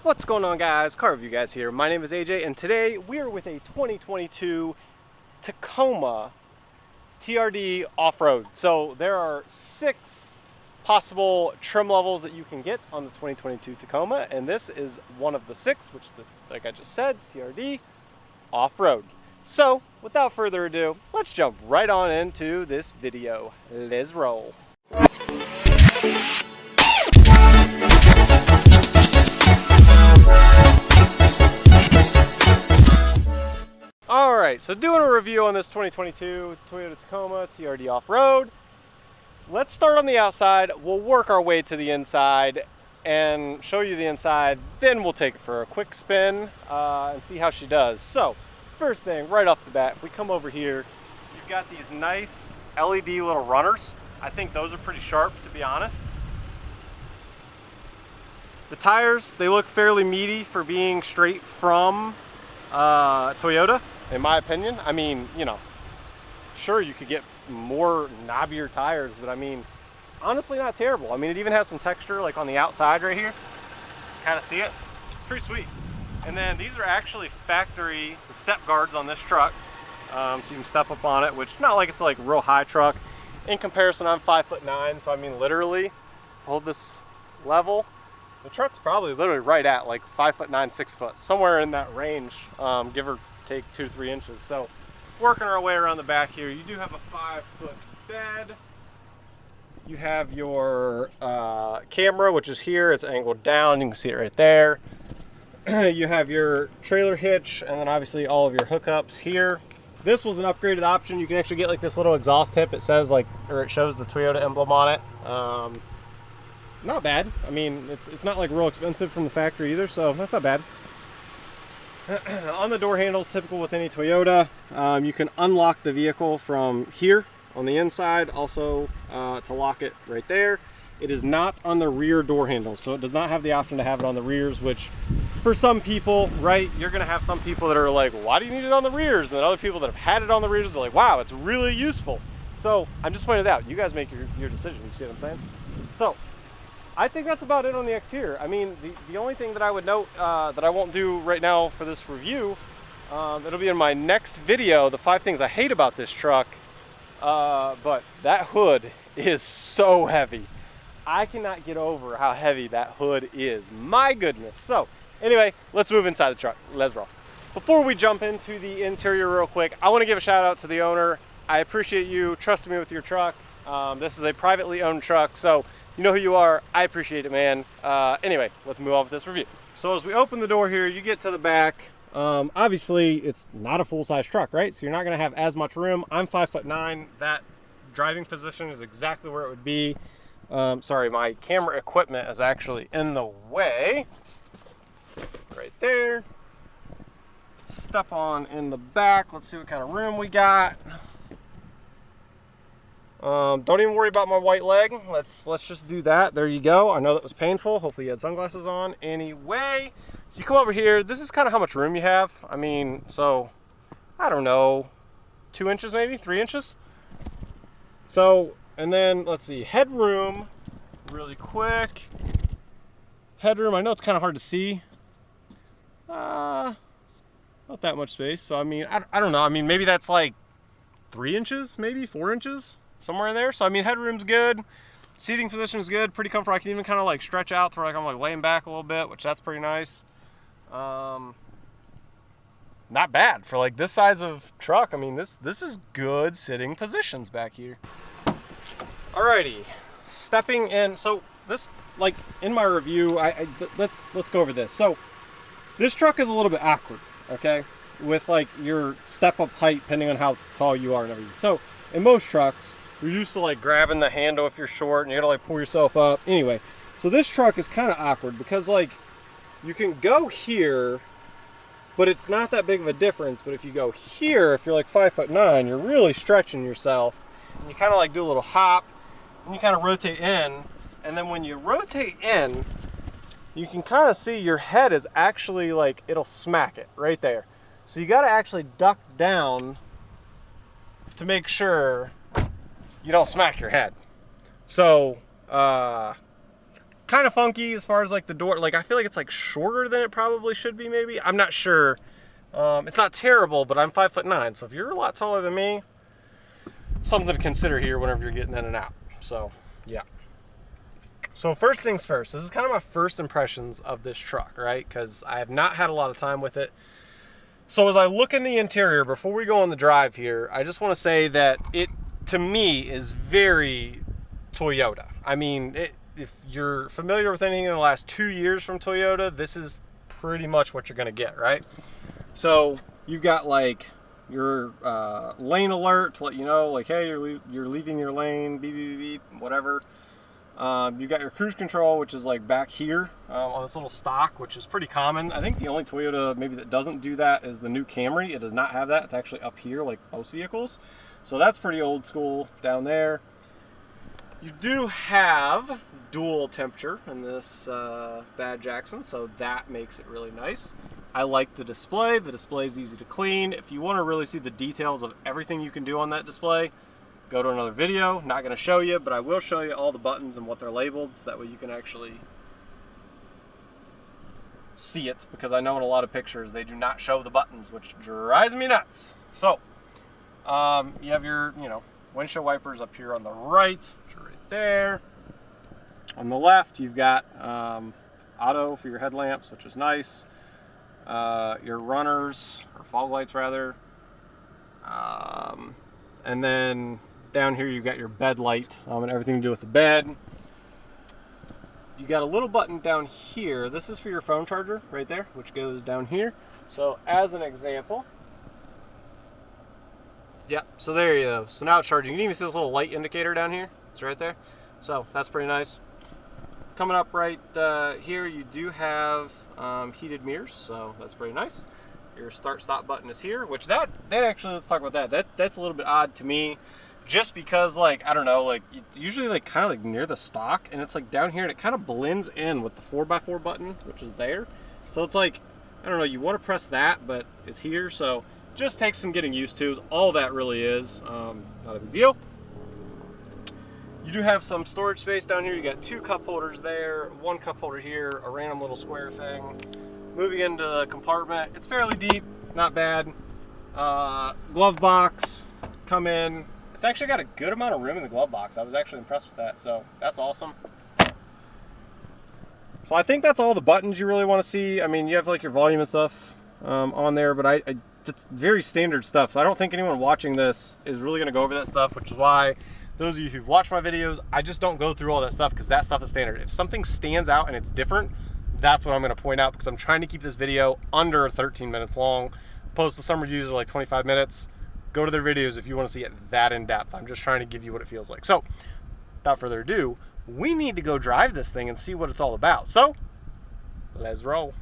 What's going on, guys? Car review guys here. My name is AJ, and today we're with a 2022 Tacoma TRD off-road. So there are 6 possible trim levels that you can get on the 2022 Tacoma, and this is one of the 6, which, like I just said, TRD off-road. So without further ado, let's jump right on into this video. Let's roll. Alright, so doing a review on this 2022 Toyota Tacoma TRD Off-Road. Let's start on the outside, we'll work our way to the inside and show you the inside, then we'll take it for a quick spin and see how she does. So, first thing, right off the bat, if we come over here, you've got these nice LED little runners. I think those are pretty sharp, to be honest. The tires, they look fairly meaty for being straight from Toyota, in my opinion. I mean, you know, sure, you could get more knobbier tires, but I mean, honestly, not terrible. I mean, it even has some texture like on the outside right here. Kind of see it? It's pretty sweet. And then these are actually factory step guards on this truck, so you can step up on it, which not like it's like a real high truck. In comparison, I'm 5'9", so I mean, literally hold this level. The truck's probably literally right at like 5'9", 6 foot, somewhere in that range, give or take 2 to 3 inches. So working our way around the back here, you do have a 5-foot bed. You have your camera, which is here. It's angled down. You can see it right there. You have your trailer hitch, and then obviously all of your hookups here. This was an upgraded option. You can actually get like this little exhaust tip. It says like, or it shows the Toyota emblem on it. Not bad. I mean, it's not like real expensive from the factory either, so that's not bad. On the door handles, typical with any Toyota, you can unlock the vehicle from here on the inside, also to lock it right there. It is not on the rear door handles, so it does not have the option to have it on the rears, which for some people, right, you're going to have some people that are like, why do you need it on the rears? And then other people that have had it on the rears are like, wow, it's really useful. So I'm just pointing it out. You guys make your decision. You see what I'm saying? So I think that's about it on the exterior. I mean, the only thing that I would note that I won't do right now for this review, it'll be in my next video, the 5 things I hate about this truck, but that hood is so heavy. I cannot get over how heavy that hood is. My goodness. So anyway, let's move inside the truck. Let's roll. Before we jump into the interior real quick, I want to give a shout out to the owner. I appreciate you trusting me with your truck. This is a privately owned truck, so you know who you are. I appreciate it, man. Anyway, let's move on with this review. So as we open the door here, you get to the back. Obviously, it's not a full-size truck, right? So you're not going to have as much room. I'm 5'9". That driving position is exactly where it would be. Sorry, my camera equipment is actually in the way. Right there. Step on in the back. Let's see what kind of room we got. Don't even worry about my white leg. Let's just do that. There you go. I know that was painful. Hopefully you had sunglasses on. Anyway, so you come over here. This is kind of how much room you have. I mean, so I don't know, 2 inches maybe, 3 inches. So, and then let's see, headroom, really quick. Headroom, I know it's kind of hard to see. Not that much space. So I mean, I don't know. I mean, maybe that's like 3 inches, maybe 4 inches. Somewhere in there. So I mean, headroom's good, seating position is good, pretty comfortable. I can even kind of like stretch out to where like I'm like laying back a little bit, which that's pretty nice. Not bad for like this size of truck. I mean, this is good sitting positions back here. Alrighty, stepping in. So this, like in my review, let's go over this. So this truck is a little bit awkward, okay, with like your step up height depending on how tall you are and everything. So in most trucks, you're used to like grabbing the handle if you're short and you gotta like pull yourself up. Anyway, so this truck is kind of awkward because like you can go here, but it's not that big of a difference. But if you go here, if you're like 5'9", you're really stretching yourself. And you kind of like do a little hop and you kind of rotate in. And then when you rotate in, you can kind of see your head is actually like, it'll smack it right there. So you gotta actually duck down to make sure you don't smack your head. So kind kind of funky as far as like the door. Like I feel like it's like shorter than it probably should be, maybe. I'm not sure. It's not terrible, but I'm 5'9", so if you're a lot taller than me, something to consider here whenever you're getting in and out. So yeah. So first things first, this is kind of my first impressions of this truck, right? Because I have not had a lot of time with it. So as I look in the interior, before we go on the drive here, I just want to say that it, to me, is very Toyota. I mean, if you're familiar with anything in the last 2 years from Toyota, this is pretty much what you're going to get, right? So you've got like your lane alert to let you know, like, hey, you're leaving your lane, beep, beep, beep, whatever. You got your cruise control, which is like back here on this little stock, which is pretty common. I think the only Toyota maybe that doesn't do that is the new Camry. It does not have that. It's actually up here like most vehicles. So that's pretty old school down there. You do have dual temperature in this Bad Jackson, so that makes it really nice. I like the display. The display is easy to clean. If you want to really see the details of everything you can do on that display, go to another video. Not going to show you, but I will show you all the buttons and what they're labeled, so that way you can actually see it, because I know in a lot of pictures they do not show the buttons, which drives me nuts. So you have your windshield wipers up here on the right, which are right there. On the left you've got auto for your headlamps, which is nice. Your runners, or fog lights rather, and then down here you've got your bed light and everything to do with the bed. You got a little button down here. This is for your phone charger right there, which goes down here. So as an example, so there you go. So now it's charging. You can even see this little light indicator down here. It's right there. So that's pretty nice. Coming up right here, you do have heated mirrors, so that's pretty nice. Your start-stop button is here, which that actually, let's talk about that. That's a little bit odd to me, just because, like, I don't know, like, it's usually like kind of like near the stock, and it's like down here, and it kind of blends in with the 4x4 button, which is there. So it's like, I don't know, you want to press that, but it's here, so just takes some getting used to. Is all that really is. Not a big deal. You do have some storage space down here. You got 2 cup holders there, 1 cup holder here, a random little square thing. Moving into the compartment, it's fairly deep, not bad. Glove box, come in. It's actually got a good amount of room in the glove box. I was actually impressed with that, so that's awesome. So I think that's all the buttons you really want to see. I mean, you have like your volume and stuff on there, but it's very standard stuff. So I don't think anyone watching this is really going to go over that stuff, which is why those of you who've watched my videos, I just don't go through all that stuff, because that stuff is standard. If something stands out and it's different, that's what I'm going to point out, because I'm trying to keep this video under 13 minutes long. Most of some reviews are like 25 minutes. Go to their videos if you want to see it that in depth. I'm just trying to give you what it feels like. So without further ado, we need to go drive this thing and see what it's all about. So let's roll.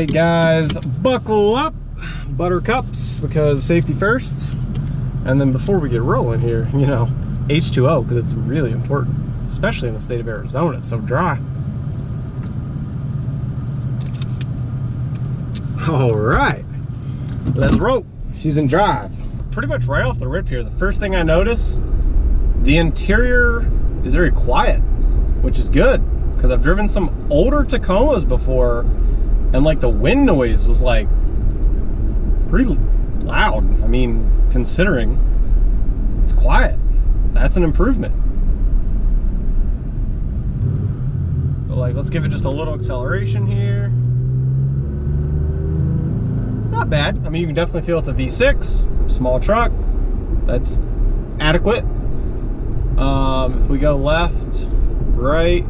right, guys, buckle up, buttercups, because safety first. And then before we get rolling here, you know, H2O, because it's really important, especially in the state of Arizona. It's so dry. All right, let's roll. She's in drive. Pretty much right off the rip here, the first thing I notice, the interior is very quiet, which is good, because I've driven some older Tacomas before, and like the wind noise was like pretty loud. I mean, considering it's quiet, that's an improvement. But like, let's give it just a little acceleration here. Not bad. I mean, you can definitely feel it's a V6, small truck. That's adequate. If we go left, right,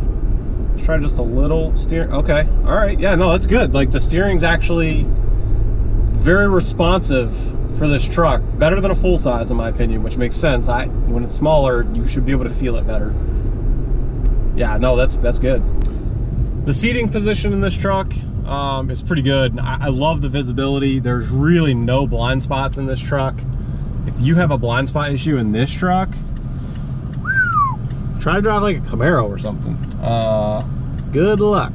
let's try just a little steer. Okay, all right, yeah, no, that's good. Like, the steering's actually very responsive for this truck. Better than a full size, in my opinion, which makes sense. When it's smaller, you should be able to feel it better. Yeah, no, that's good. The seating position in this truck is pretty good. I love the visibility. There's really no blind spots in this truck. If you have a blind spot issue in this truck, try to drive like a Camaro or something. Good luck.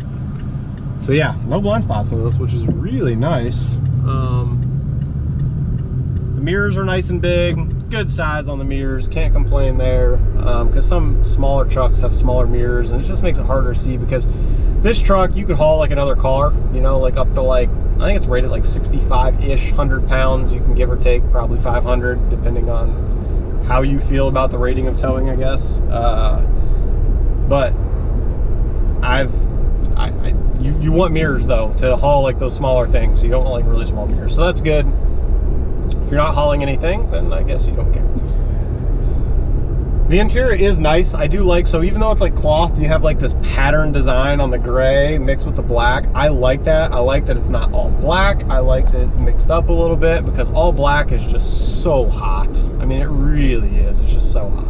So yeah, no blind spots in this, which is really nice. The mirrors are nice and big, good size on the mirrors, can't complain there, because some smaller trucks have smaller mirrors and it just makes it harder to see, because this truck you could haul like another car, you know, like up to like, I think it's rated like 65-ish, 100 pounds. You can give or take probably 500, depending on how you feel about the rating of towing, I guess. But you want mirrors though to haul like those smaller things. You don't want like really small mirrors, so that's good. If you're not hauling anything, then I guess you don't care. The interior is nice. I do like, so even though it's like cloth, you have like this pattern design on the gray mixed with the black. I like that. I like that it's not all black. I like that it's mixed up a little bit, because all black is just so hot. I mean, it really is. It's just so hot.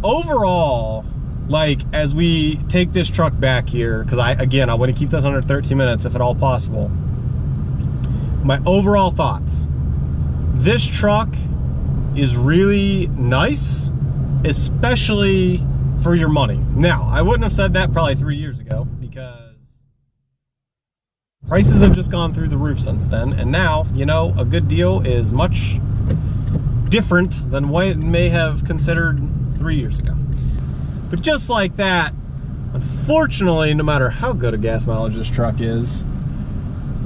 Overall, like, as we take this truck back here, because I want to keep this under 13 minutes if at all possible. My overall thoughts. This truck is really nice, especially for your money. Now, I wouldn't have said that probably 3 years ago, because prices have just gone through the roof since then, and now, you know, a good deal is much different than what it may have considered 3 years ago. But just like that, unfortunately, no matter how good a gas mileage this truck is,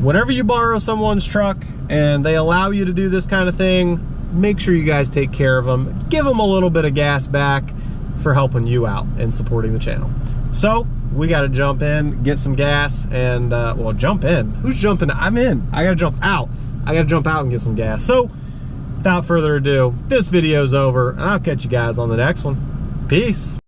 whenever you borrow someone's truck and they allow you to do this kind of thing, make sure you guys take care of them. Give them a little bit of gas back for helping you out and supporting the channel. So we got to jump in, get some gas, and well, jump in. Who's jumping? I'm in. I got to jump out. I got to jump out and get some gas. So without further ado, this video's over, and I'll catch you guys on the next one. Peace.